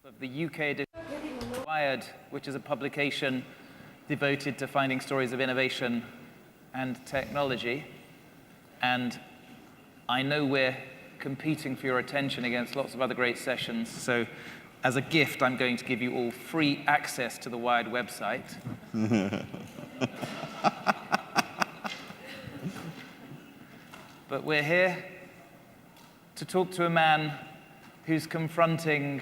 of the UK edition of Wired, which is a publication devoted to finding stories of innovation and technology. And I know we're competing for your attention against lots of other great sessions, so as a gift, I'm going to give you all free access to the Wired website. But we're here to talk to a man who's confronting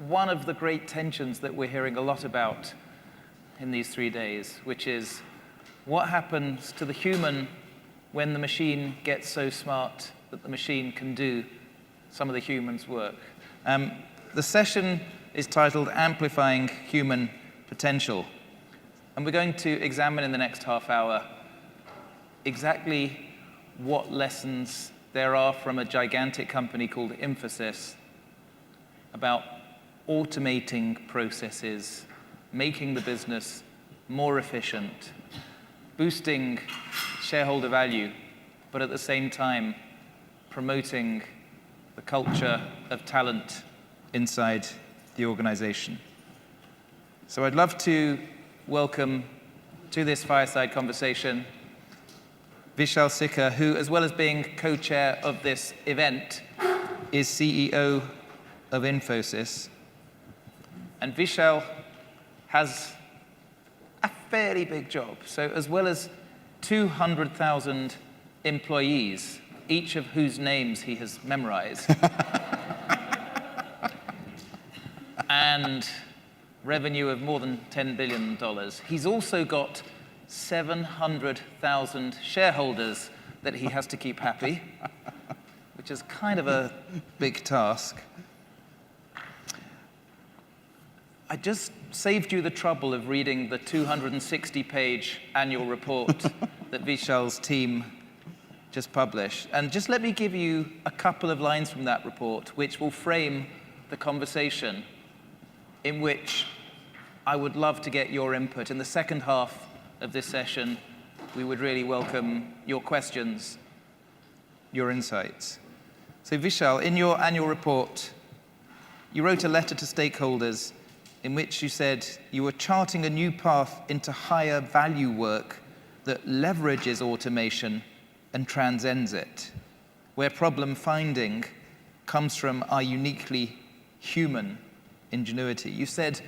one of the great tensions that we're hearing a lot about in these 3 days, which is what happens to the human when the machine gets so smart that the machine can do some of the human's work. The session is titled Amplifying Human Potential, and we're going to examine in the next half hour exactly what lessons there are from a gigantic company called Infosys about automating processes, making the business more efficient, boosting shareholder value, but at the same time promoting the culture of talent inside the organization. So I'd love to welcome to this fireside conversation Vishal Sikka, who, as well as being co-chair of this event, is CEO of Infosys. And Vishal has a fairly big job. So as well as 200,000 employees, each of whose names he has memorized, and revenue of more than $10 billion, he's also got 700,000 shareholders that he has to keep happy, which is kind of a big task. I just saved you the trouble of reading the 260-page annual report that Vishal's team just published. And just let me give you a couple of lines from that report, which will frame the conversation in which I would love to get your input. In the second half of this session, we would really welcome your questions, your insights. So Vishal, in your annual report, you wrote a letter to stakeholders in which you said you were charting a new path into higher value work that leverages automation and transcends it, where problem finding comes from our uniquely human ingenuity. You said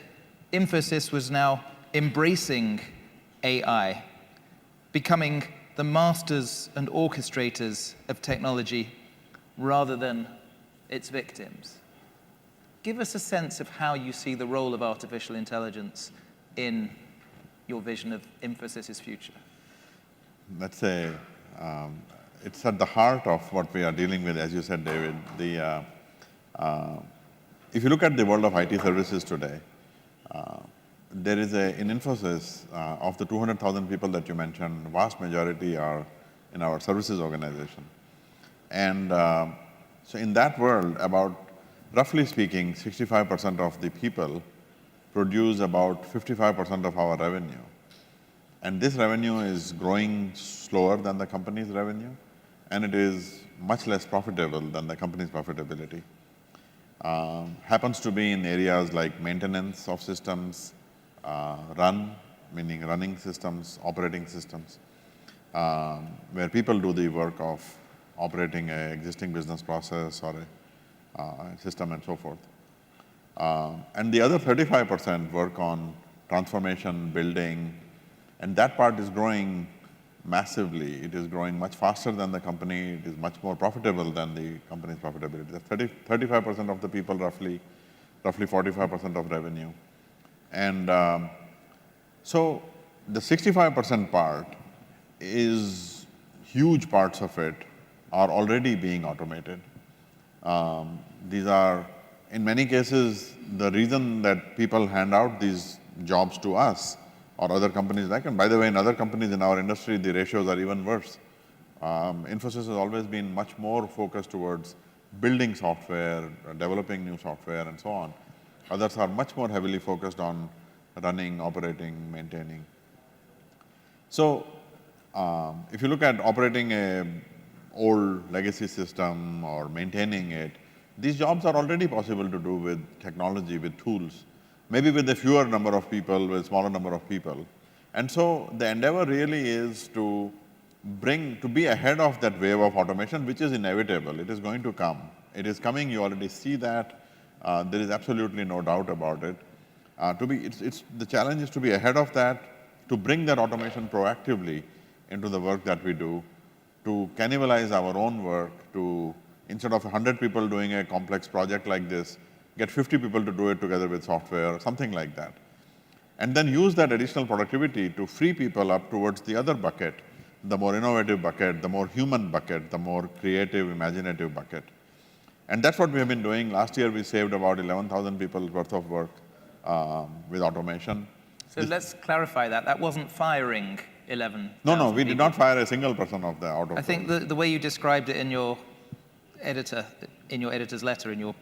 Infosys was now embracing AI, becoming the masters and orchestrators of technology rather than its victims. Give us a sense of how you see the role of artificial intelligence in your vision of Infosys' future. Let's say it's at the heart of what we are dealing with, as you said, David. If you look at the world of IT services today, there is in Infosys, of the 200,000 people that you mentioned, vast majority are in our services organization. And so in that world, about, roughly speaking, 65% of the people produce about 55% of our revenue. And this revenue is growing slower than the company's revenue, and it is much less profitable than the company's profitability. Happens to be in areas like maintenance of systems, meaning running systems, operating systems, where people do the work of operating an existing business process or a system and so forth. And the other 35% work on transformation, building, and that part is growing massively. It is growing much faster than the company. It is much more profitable than the company's profitability. The 35% of the people, roughly 45% of revenue. And so the 65% part is, huge parts of it are already being automated. These are, in many cases, the reason that people hand out these jobs to us or other companies like, and by the way, in other companies in our industry, the ratios are even worse. Infosys has always been much more focused towards building software, developing new software, and so on. Others are much more heavily focused on running, operating, maintaining. So if you look at operating a old legacy system or maintaining it, These jobs are already possible to do with technology, with tools, maybe with a fewer number of people, with smaller number of people. And so the endeavor really is to be ahead of that wave of automation, which is inevitable. It is going to come. It is coming, you already see that. There is absolutely no doubt about it. The challenge is to be ahead of that, to bring that automation proactively into the work that we do, to cannibalize our own work, to, instead of 100 people doing a complex project like this, get 50 people to do it together with software, or something like that. And then use that additional productivity to free people up towards the other bucket, the more innovative bucket, the more human bucket, the more creative, imaginative bucket. And that's what we have been doing. Last year, we saved about 11,000 people's worth of work with automation. So let's clarify that. That wasn't firing 11,000 No, we people. did not fire a single person out of I think the way you described it in your editor's letter, in your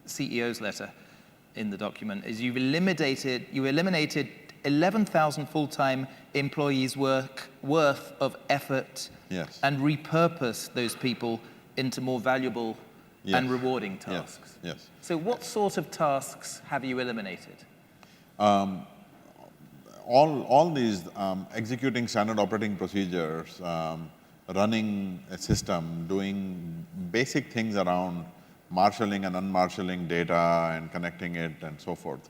CEO's letter in the document, is you eliminated 11,000 full-time employees' worth of effort. Yes. And repurposed those people into more valuable Yes. and rewarding tasks. Yes. So what sort of tasks have you eliminated? All these executing standard operating procedures, running a system, doing basic things around marshalling and unmarshalling data and connecting it and so forth.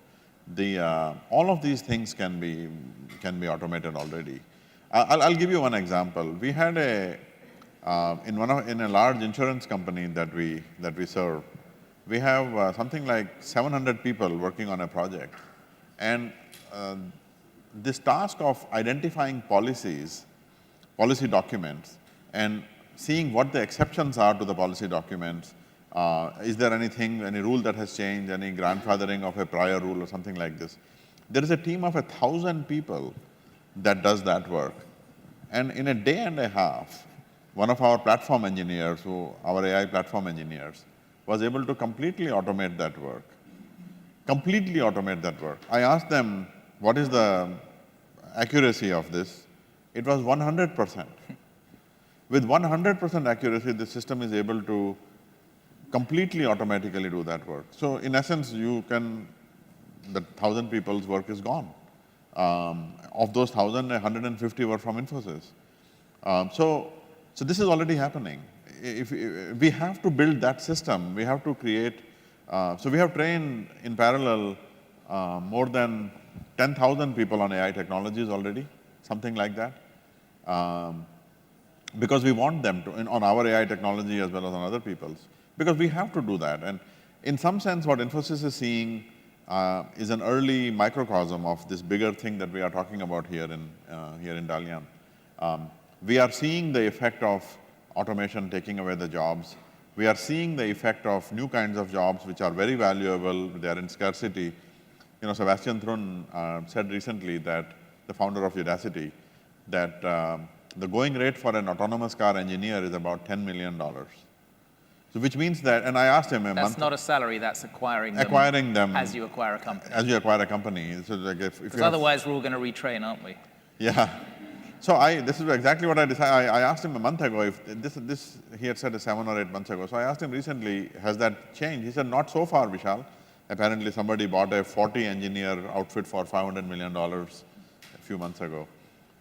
All of these things can be automated already. I'll give you one example. We had in a large insurance company that we serve, we have something like 700 people working on a project, and this task of identifying policy documents, and seeing what the exceptions are to the policy documents. Is there any rule that has changed, any grandfathering of a prior rule or something like this? There is a team of 1,000 people that does that work. And in a day and a half, one of our platform engineers, our AI platform engineers, was able to completely automate that work. Completely automate that work. I asked them, what is the accuracy of this? It was 100%. With 100% accuracy, the system is able to completely automatically do that work. So in essence, the 1,000 people's work is gone. Of those 1,000, 150 were from Infosys. So this is already happening. If we have to build that system, we have to create, so we have trained in parallel more than 10,000 people on AI technologies already, something like that. Because we want them to, on our AI technology as well as on other people's. Because we have to do that. And in some sense, what Infosys is seeing is an early microcosm of this bigger thing that we are talking about here in Dalian. We are seeing the effect of automation taking away the jobs. We are seeing the effect of new kinds of jobs which are very valuable. They are in scarcity. You know, Sebastian Thrun said recently, that the founder of Udacity, that the going rate for an autonomous car engineer is about $10 million. So which means that, and I asked him That's not a salary, that's acquiring them as you acquire a company. As you acquire a company. So like if otherwise we're all going to retrain, aren't we? Yeah. So this is exactly what I decided. I asked him a month ago if this he had said 7 or 8 months ago. So I asked him recently, has that changed? He said, not so far, Vishal. Apparently somebody bought a 40 engineer outfit for $500 million a few months ago.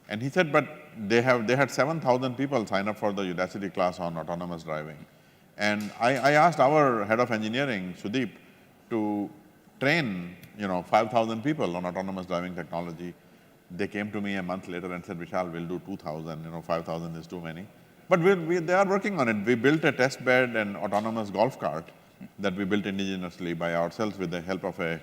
And he said, but they had 7,000 people sign up for the Udacity class on autonomous driving. And I asked our head of engineering, Sudeep, to train 5,000 people on autonomous driving technology. They came to me a month later and said, Vishal, we'll do 2,000, 5,000 is too many. But they are working on it. We built a test bed and autonomous golf cart that we built indigenously by ourselves with the help of a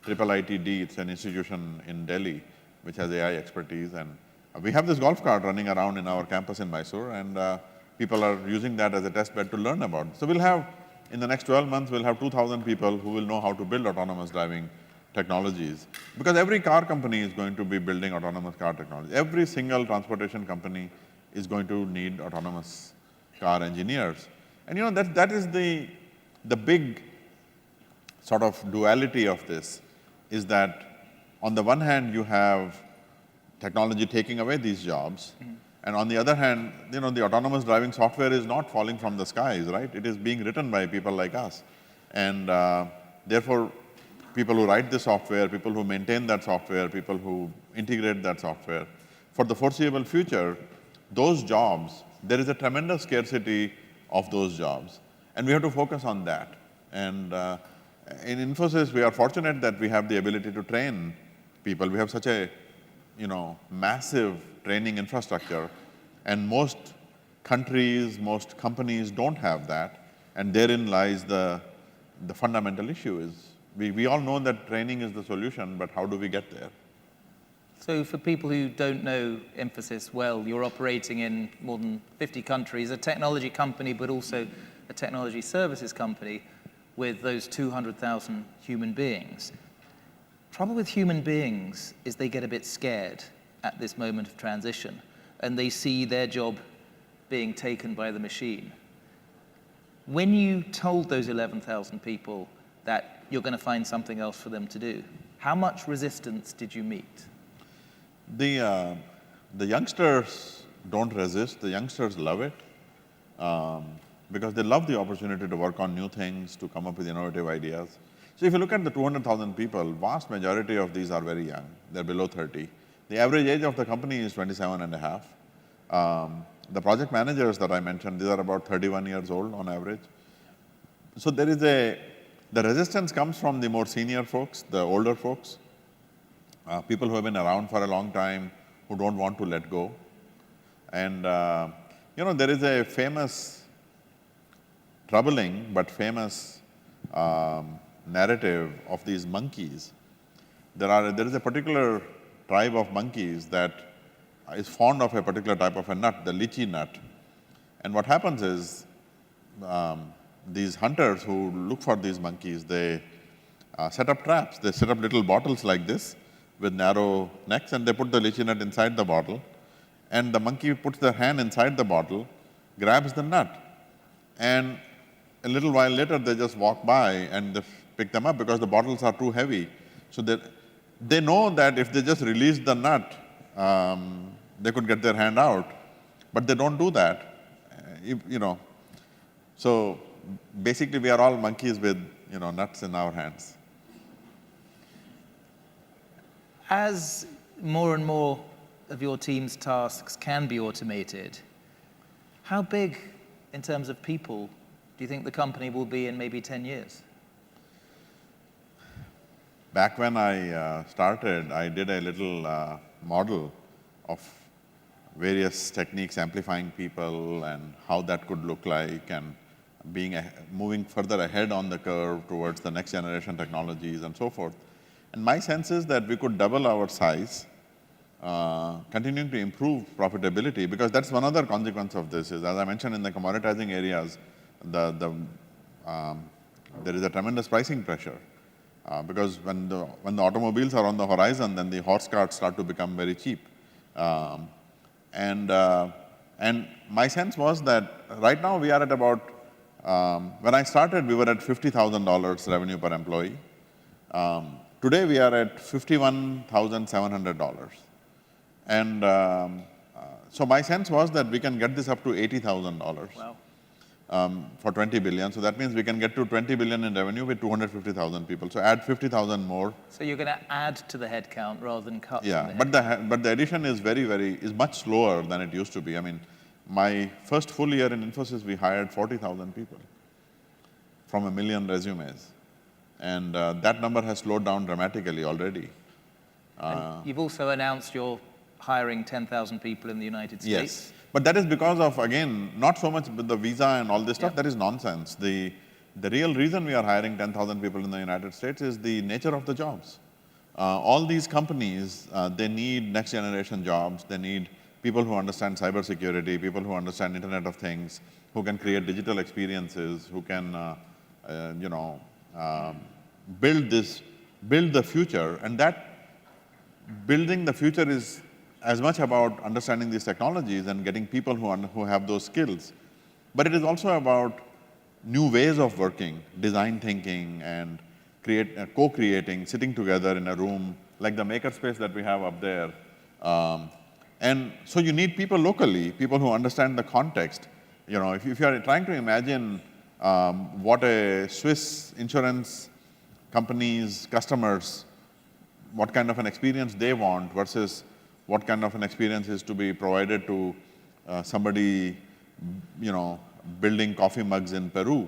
IIITD. It's an institution in Delhi which has AI expertise. And we have this golf cart running around in our campus in Mysore, and people are using that as a test bed to learn about it. So we'll have, in the next 12 months, we'll have 2,000 people who will know how to build autonomous driving technologies. Because every car company is going to be building autonomous car technology. Every single transportation company is going to need autonomous car engineers. And that is the big sort of duality of this, is that on the one hand, you have technology taking away these jobs, and on the other hand, the autonomous driving software is not falling from the skies, right? It is being written by people like us. And therefore, people who write the software, people who maintain that software, people who integrate that software, for the foreseeable future, those jobs, there is a tremendous scarcity of those jobs. And we have to focus on that. And in Infosys, we are fortunate that we have the ability to train people. We have such a massive training infrastructure, and most countries, most companies don't have that, and therein lies the fundamental issue is, we all know that training is the solution, but how do we get there? So for people who don't know Infosys well, you're operating in more than 50 countries, a technology company, but also a technology services company with those 200,000 human beings. Trouble with human beings is they get a bit scared at this moment of transition, and they see their job being taken by the machine. When you told those 11,000 people that you're going to find something else for them to do, how much resistance did you meet? The youngsters don't resist. The youngsters love it because they love the opportunity to work on new things, to come up with innovative ideas. So if you look at the 200,000 people, vast majority of these are very young. They're below 30. The average age of the company is 27 and a half. The project managers that I mentioned, these are about 31 years old on average. So there is the resistance comes from the more senior folks, the older folks, people who have been around for a long time, who don't want to let go. And there is a famous, troubling but famous narrative of these monkeys. There is a particular tribe of monkeys that is fond of a particular type of a nut, the lychee nut. And what happens is, these hunters who look for these monkeys, they set up traps. They set up little bottles like this with narrow necks, and they put the lychee nut inside the bottle. And the monkey puts their hand inside the bottle, grabs the nut, and a little while later they just walk by and they pick them up because the bottles are too heavy. So they know that if they just release the nut, they could get their hand out, but they don't do that. So basically we are all monkeys with nuts in our hands. As more and more of your team's tasks can be automated, how big in terms of people do you think the company will be in maybe 10 years? Back when I started, I did a little model of various techniques, amplifying people, and how that could look like, and moving further ahead on the curve towards the next generation technologies and so forth. And my sense is that we could double our size, continuing to improve profitability, because that's one other consequence of this is, as I mentioned, in the commoditizing areas, there is a tremendous pricing pressure. Because when the automobiles are on the horizon, then the horse carts start to become very cheap. And my sense was that right now we are at about, when I started, we were at $50,000 revenue per employee. Today we are at $51,700. And so my sense was that we can get this up to $80,000. Wow. For 20 billion. So that means we can get to 20 billion in revenue with 250,000 people. So add 50,000 more. So you're going to add to the headcount rather than cut from Yeah, the but the addition is is much slower than it used to be. I mean, my first full year in Infosys, we hired 40,000 people from 1 million resumes. And that number has slowed down dramatically already. And you've also announced you're hiring 10,000 people in the United States. Yes. But that is because of, again, not so much with the visa and all this stuff, that is nonsense. The real reason we are hiring 10,000 people in the United States is the nature of the jobs. All these companies, they need next generation jobs. They need people who understand cybersecurity, people who understand Internet of Things, who can create digital experiences, who can, build the future. And that building the future is as much about understanding these technologies and getting people who have those skills. But it is also about new ways of working, design thinking, and co-creating, sitting together in a room, like the makerspace that we have up there. And so you need people locally, people who understand the context. If you are trying to imagine what a Swiss insurance company's customers, what kind of an experience they want versus what kind of an experience is to be provided to somebody, building coffee mugs in Peru.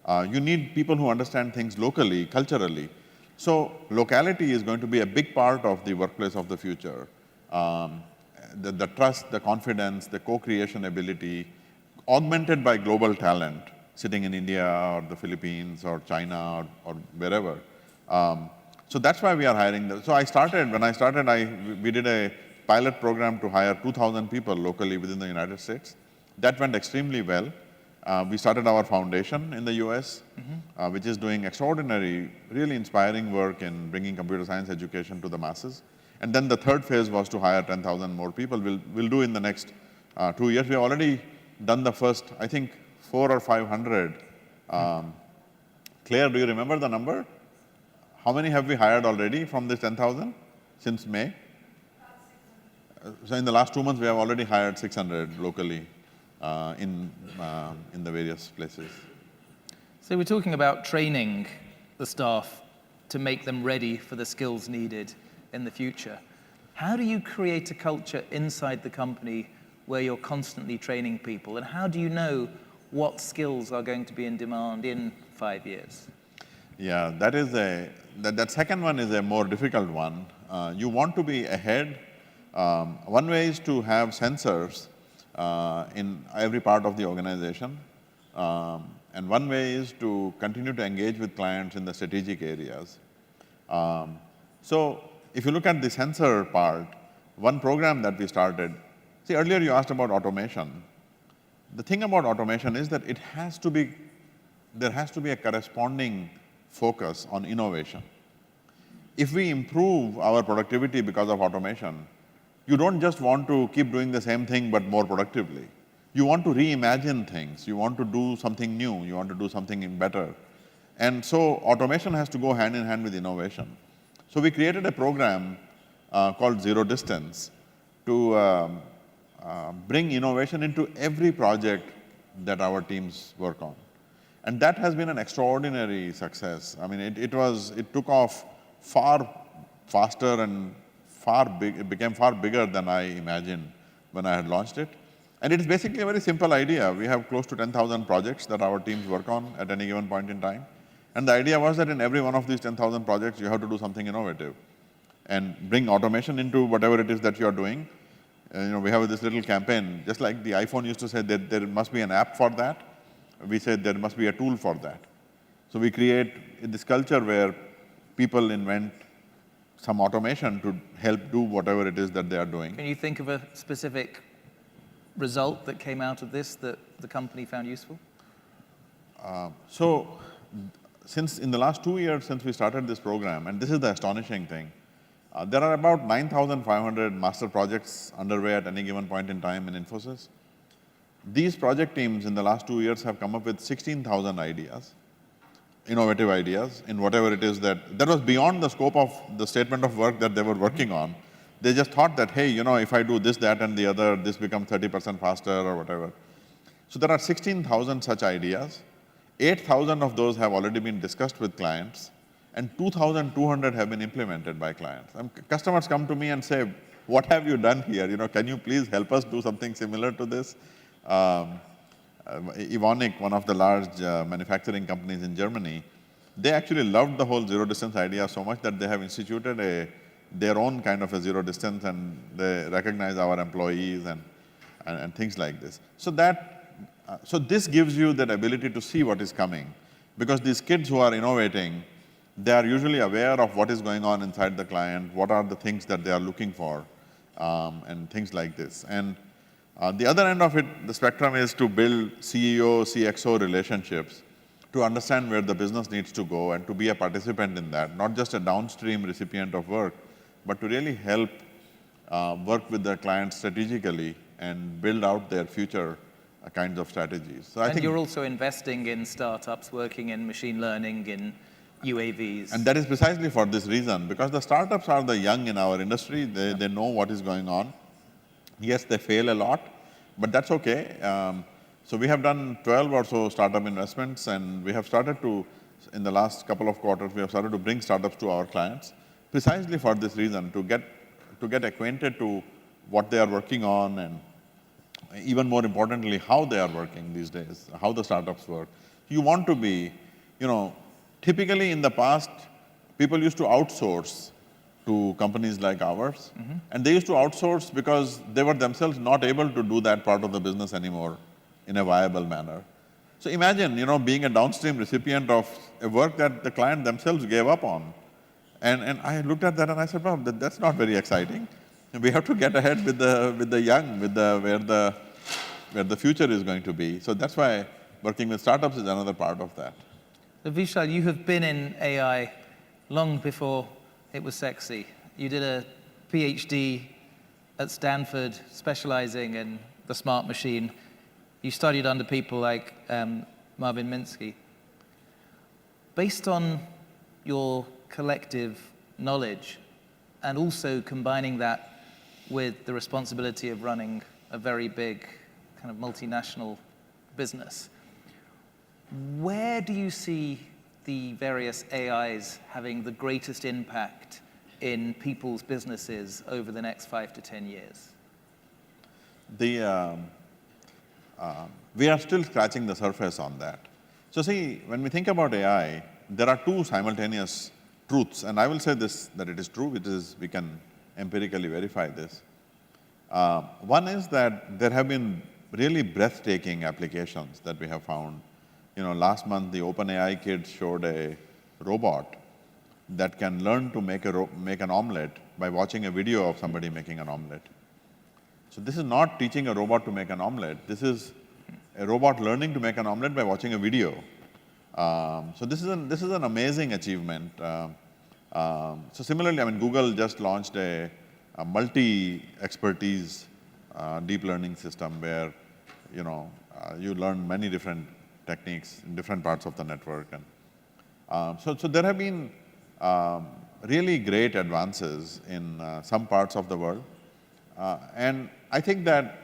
You need people who understand things locally, culturally. So locality is going to be a big part of the workplace of the future. The trust, the confidence, the co-creation ability, augmented by global talent sitting in India or the Philippines or China or wherever. So that's why we are hiring them. So when I started, we did a pilot program to hire 2,000 people locally within the United States. That went extremely well. We started our foundation in the US, which is doing extraordinary, really inspiring work in bringing computer science education to the masses. And then the third phase was to hire 10,000 more people. We'll do in the next 2 years. We have already done the first, I think, 400 or 500. Claire, do you remember the number? How many have we hired already from this 10,000 since May? So in the last 2 months, we have already hired 600 locally in the various places. So we're talking about training the staff to make them ready for the skills needed in the future. How do you create a culture inside the company where you're constantly training people? And how do you know what skills are going to be in demand in 5 years? Yeah, that second one is a more difficult one. You want to be ahead. One way is to have sensors in every part of the organization. And one way is to continue to engage with clients in the strategic areas. So if you look at the sensor part, one program that we started, see, earlier you asked about automation. The thing about automation is that there has to be a corresponding focus on innovation. If we improve our productivity because of automation, you don't just want to keep doing the same thing but more productively. You want to reimagine things. You want to do something new. You want to do something better. And so automation has to go hand in hand with innovation. So we created a program called Zero Distance to bring innovation into every project that our teams work on. And that has been an extraordinary success. I mean, it took off far faster and it became far bigger than I imagined when I had launched it. And it is basically a very simple idea. We have close to 10,000 projects that our teams work on at any given point in time. And the idea was that in every one of these 10,000 projects, you have to do something innovative and bring automation into whatever it is that you are doing. We have this little campaign, just like the iPhone used to say that there must be an app for that. We said there must be a tool for that. So we create this culture where people invent some automation to help do whatever it is that they are doing. Can you think of a specific result that came out of this that the company found useful? So since in the last 2 years since we started this program, and this is the astonishing thing, there are about 9,500 master projects underway at any given point in time in Infosys. These project teams in the last 2 years have come up with 16,000 ideas, innovative ideas in whatever it is that was beyond the scope of the statement of work that they were working on. They just thought that, hey, if I do this, that, and the other, this becomes 30% faster or whatever. So there are 16,000 such ideas. 8,000 of those have already been discussed with clients, and 2,200 have been implemented by clients. Customers come to me and say, what have you done here? Can you please help us do something similar to this? Evonik, one of the large manufacturing companies in Germany, they actually loved the whole zero distance idea so much that they have instituted their own kind of a zero distance, and they recognize our employees and things like this. So this gives you that ability to see what is coming, because these kids who are innovating, they are usually aware of what is going on inside the client, what are the things that they are looking for, and things like this. And the other end of it, the spectrum, is to build CEO, CXO relationships, to understand where the business needs to go and to be a participant in that, not just a downstream recipient of work, but to really help work with the clients strategically and build out their future kinds of strategies. So I think you're also investing in startups working in machine learning, in UAVs. And that is precisely for this reason, because the startups are the young in our industry. They know what is going on. Yes, they fail a lot, but that's okay. So we have done 12 or so startup investments, and we have started to, in the last couple of quarters, we have started to bring startups to our clients, precisely for this reason, to get acquainted to what they are working on, and even more importantly, how they are working these days, how the startups work. You want to be, typically in the past, people used to outsource to companies like ours, and they used to outsource because they were themselves not able to do that part of the business anymore in a viable manner. So imagine, being a downstream recipient of a work that the client themselves gave up on. And I looked at that and I said, well, that's not very exciting. We have to get ahead with the young, where the future is going to be. So that's why working with startups is another part of that. So Vishal, you have been in AI long before it was sexy. You did a PhD at Stanford specializing in the smart machine. You studied under people like Marvin Minsky. Based on your collective knowledge and also combining that with the responsibility of running a very big kind of multinational business, where do you see the various AIs having the greatest impact in people's businesses over the next 5 to 10 years? We are still scratching the surface on that. So see, when we think about AI, there are two simultaneous truths, and I will say this, that it is true, we can empirically verify this. One is that there have been really breathtaking applications that we have found. Last month, the OpenAI kids showed a robot that can learn to make an omelette by watching a video of somebody making an omelette. So this is not teaching a robot to make an omelette. This is a robot learning to make an omelette by watching a video. So this is an amazing achievement. So similarly, Google just launched a multi-expertise deep learning system where you learn many different techniques in different parts of the network. And so there have been really great advances in some parts of the world. And I think that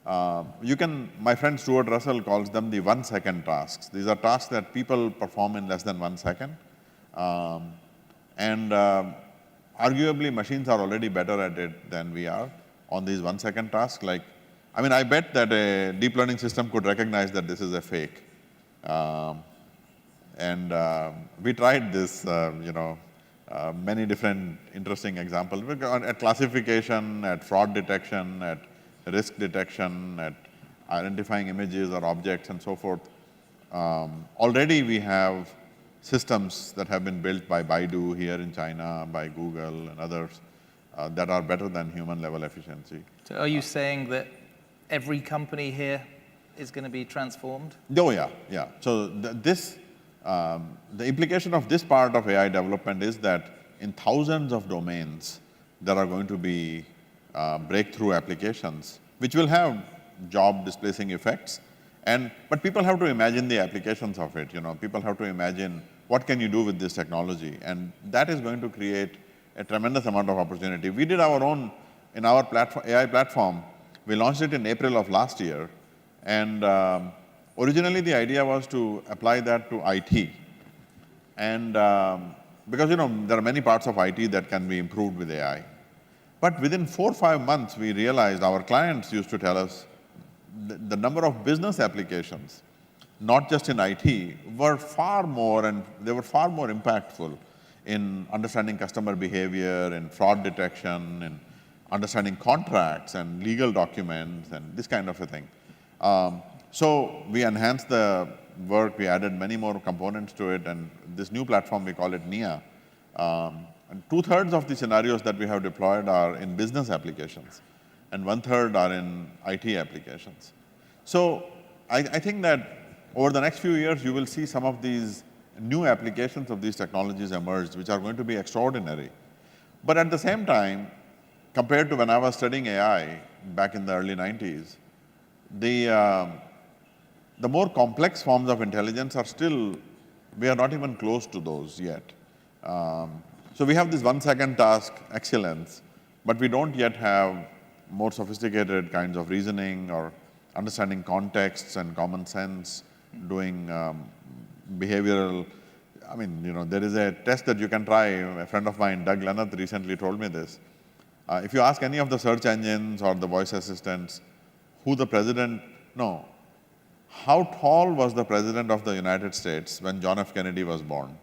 my friend Stuart Russell calls them the 1-second tasks. These are tasks that people perform in less than 1 second. And arguably, machines are already better at it than we are on these 1-second tasks. I bet that a deep learning system could recognize that this is a fake. We tried this, many different interesting examples at classification, at fraud detection, at risk detection, at identifying images or objects and so forth. Already we have systems that have been built by Baidu here in China, by Google and others that are better than human level efficiency. So are you saying that every company here is going to be transformed? Oh yeah. So the implication of this part of AI development is that in thousands of domains, there are going to be breakthrough applications, which will have job displacing effects. But people have to imagine the applications of it. People have to imagine what can you do with this technology, and that is going to create a tremendous amount of opportunity. We did our own in our AI platform. We launched it in April of last year, and originally the idea was to apply that to IT, and because there are many parts of IT that can be improved with AI. But within 4 or 5 months, we realized our clients used to tell us the number of business applications, not just in IT, were far more, and they were far more impactful in understanding customer behavior, in fraud detection, in understanding contracts and legal documents and this kind of a thing. So we enhanced the work, we added many more components to it, and this new platform, we call it NIA. And 2/3 of the scenarios that we have deployed are in business applications, and 1/3 are in IT applications. So I think that over the next few years, you will see some of these new applications of these technologies emerge, which are going to be extraordinary. But at the same time, compared to when I was studying AI back in the early 90s, the more complex forms of intelligence are still, we are not even close to those yet. So we have this 1-second task excellence, but we don't yet have more sophisticated kinds of reasoning or understanding contexts and common sense, doing behavioral. I mean, there is a test that you can try. A friend of mine, Doug Leonard, recently told me this. If you ask any of the search engines or the voice assistants how tall was the President of the United States when John F. Kennedy was born?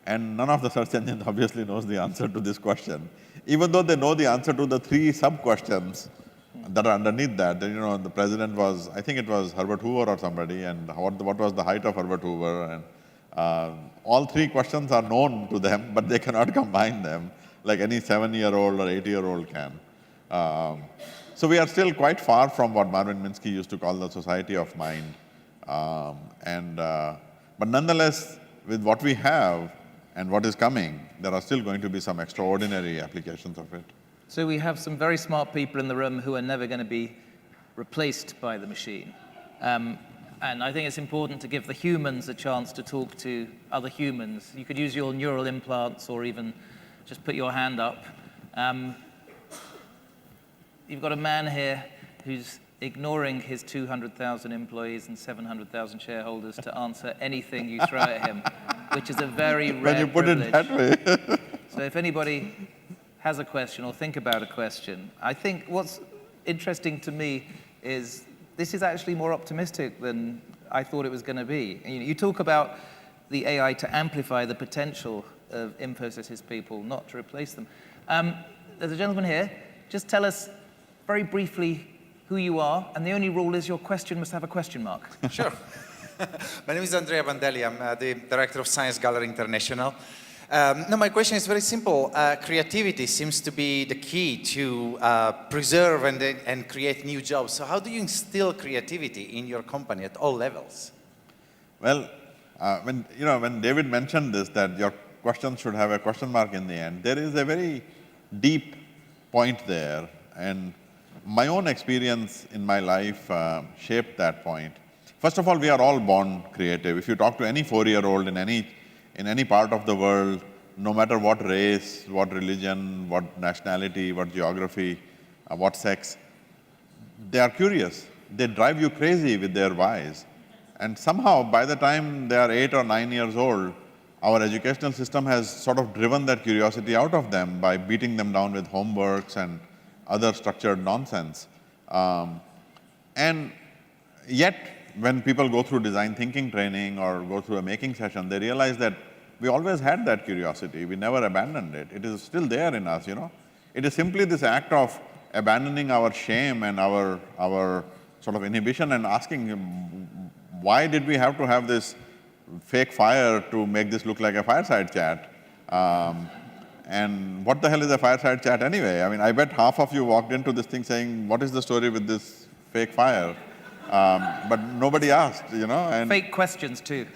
And none of the search engines obviously knows the answer to this question, even though they know the answer to the 3 sub-questions that are underneath that. The president was, I think it was Herbert Hoover or somebody, and what was the height of Herbert Hoover, and all 3 questions are known to them, but they cannot combine them like any 7-year-old or 8-year-old can. So we are still quite far from what Marvin Minsky used to call the society of mind. But nonetheless, with what we have and what is coming, there are still going to be some extraordinary applications of it. So we have some very smart people in the room who are never going to be replaced by the machine. And I think it's important to give the humans a chance to talk to other humans. You could use your neural implants or even just put your hand up. You've got a man here who's ignoring his 200,000 employees and 700,000 shareholders to answer anything you throw at him, which is a very rare When you put privilege. it that way. So if anybody has a question or think about a question, I think what's interesting to me is this is actually more optimistic than I thought it was going to be. You talk about the AI to amplify the potential of Infosys' people, not to replace them. There's a gentleman here. Just tell us very briefly who you are, and the only rule is your question must have a question mark. Sure. My name is Andrea Bandelli. I'm the director of Science Gallery International. No, my question is very simple. Creativity seems to be the key to preserve and create new jobs. So how do you instill creativity in your company at all levels? Well, when David mentioned this, that your question should have a question mark in the end, there is a very deep point there, and my own experience in my life shaped that point. First of all, we are all born creative. If you talk to any 4-year-old in any part of the world, no matter what race, what religion, what nationality, what geography, what sex, they are curious. They drive you crazy with their whys. And somehow, by the time they are 8 or 9 years old, our educational system has sort of driven that curiosity out of them by beating them down with homeworks and other structured nonsense. And yet, when people go through design thinking training or go through a making session, they realize that we always had that curiosity. We never abandoned it. It is still there in us, It is simply this act of abandoning our shame and our sort of inhibition and asking, why did we have to have this fake fire to make this look like a fireside chat? And what the hell is a fireside chat anyway? I mean, I bet half of you walked into this thing saying, what is the story with this fake fire? But nobody asked, and Fake questions, too.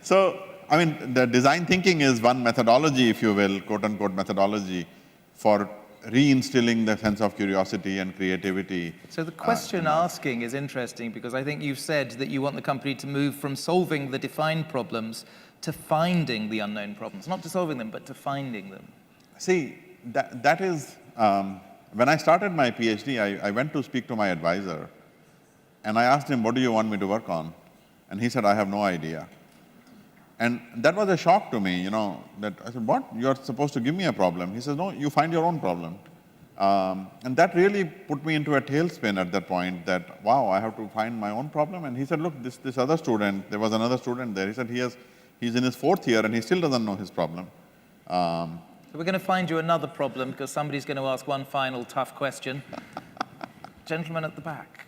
So, I mean, the design thinking is one methodology, if you will, quote-unquote methodology, for reinstilling the sense of curiosity and creativity. So the question asking is interesting because I think you've said that you want the company to move from solving the defined problems to finding the unknown problems. Not to solving them, but to finding them. See, that is, when I started my PhD, I went to speak to my advisor, and I asked him, what do you want me to work on? And he said, I have no idea. And that was a shock to me, that I said, what? You're supposed to give me a problem. He says, no, you find your own problem. And that really put me into a tailspin at that point that, wow, I have to find my own problem. And he said, look, this other student, there was another student there. He said, he's in his 4th year and he still doesn't know his problem. So we're going to find you another problem because somebody's going to ask one final tough question. Gentleman at the back.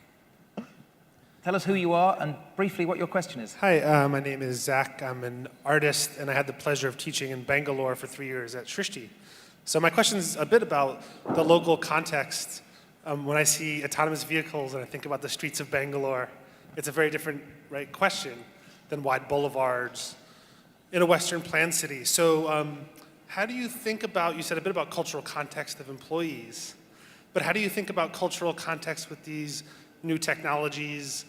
Tell us who you are and briefly what your question is. Hi, my name is Zach. I'm an artist, and I had the pleasure of teaching in Bangalore for 3 years at Srishti. So my question is a bit about the local context. When I see autonomous vehicles and I think about the streets of Bangalore, it's a very different question than wide boulevards in a Western planned city. So how do you think about, you said a bit about cultural context of employees, but how do you think about cultural context with these new technologies,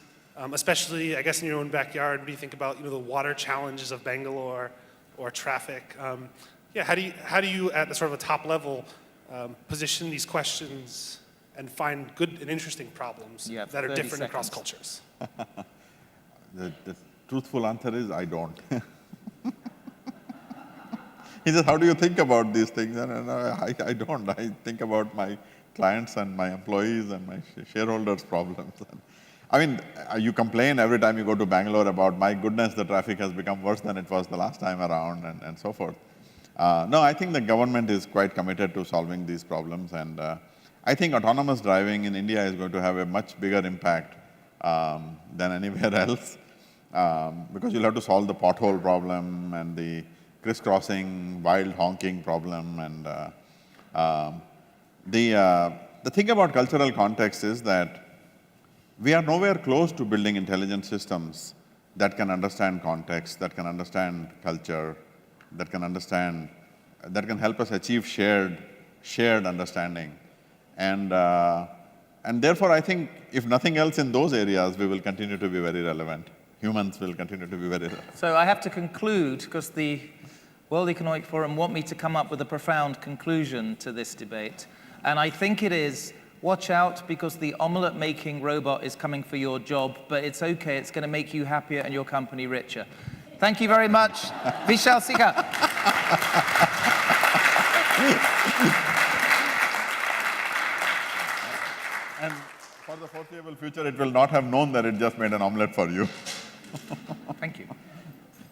especially, I guess, in your own backyard, when you think about the water challenges of Bangalore or traffic? How do you, at the sort of a top level, position these questions and find good and interesting problems You have that are 30 different across seconds. cultures? The truthful answer is I don't. He says, how do you think about these things? And I don't. I think about my clients and my employees and my shareholders' problems. I mean, you complain every time you go to Bangalore about, my goodness, the traffic has become worse than it was the last time around, and so forth. No, I think the government is quite committed to solving these problems, and I think autonomous driving in India is going to have a much bigger impact than anywhere else, because you'll have to solve the pothole problem and the crisscrossing, wild honking problem, and the thing about cultural context is that we are nowhere close to building intelligent systems that can understand context, that can understand culture, that can help us achieve shared understanding. And therefore, I think if nothing else in those areas, we will continue to be very relevant. Humans will continue to be very relevant. So I have to conclude, because the World Economic Forum want me to come up with a profound conclusion to this debate. And I think it is, watch out, because the omelette-making robot is coming for your job, but it's okay, it's going to make you happier and your company richer. Thank you very much. Vishal Sikka. And for the foreseeable future, it will not have known that it just made an omelette for you. Thank you.